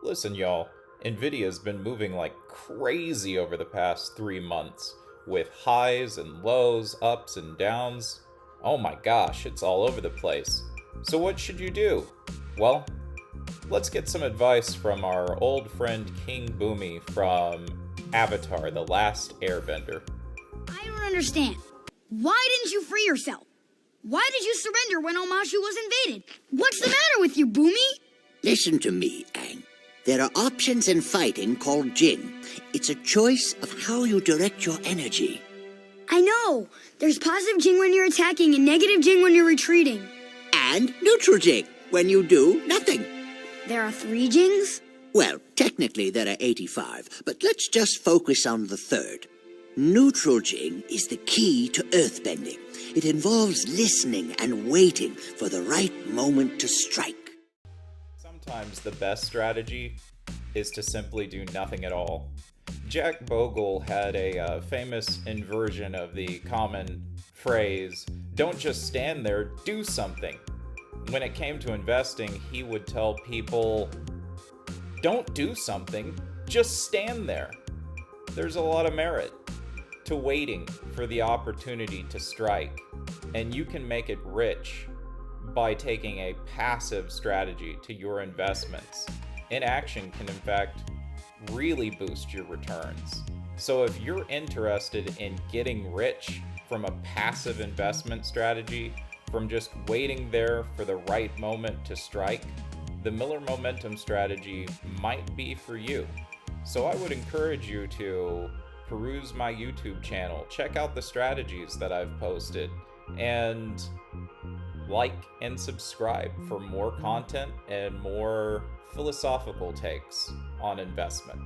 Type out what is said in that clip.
Listen, y'all, Nvidia's been moving like crazy over the past 3 months, with highs and lows, ups and downs. Oh my gosh, it's all over the place. So what should you do? Well, let's get some advice from our old friend King Bumi from Avatar, The Last Airbender. I don't understand. Why didn't you free yourself? Why did you surrender when Omashu was invaded? What's the matter with you, Bumi? Listen to me, Aang. There are options in fighting called Jing. It's a choice of how you direct your energy. I know. There's positive Jing when you're attacking and negative Jing when you're retreating. And neutral Jing, when you do nothing. There are 3 Jings? Well, technically there are 85, but let's just focus on the third. Neutral Jing is the key to earthbending. It involves listening and waiting for the right moment to strike. Sometimes the best strategy is to simply do nothing at all. Jack Bogle had a famous inversion of the common phrase, "Don't just stand there, do something." When it came to investing, he would tell people, "Don't do something, just stand there." There's a lot of merit to waiting for the opportunity to strike, and you can make it rich by taking a passive strategy to your investments. Inaction can in fact really boost your returns. So if you're interested in getting rich from a passive investment strategy, from just waiting there for the right moment to strike, the Miller Momentum strategy might be for you. So I would encourage you to peruse my YouTube channel, check out the strategies that I've posted, and like and subscribe for more content and more philosophical takes on investment.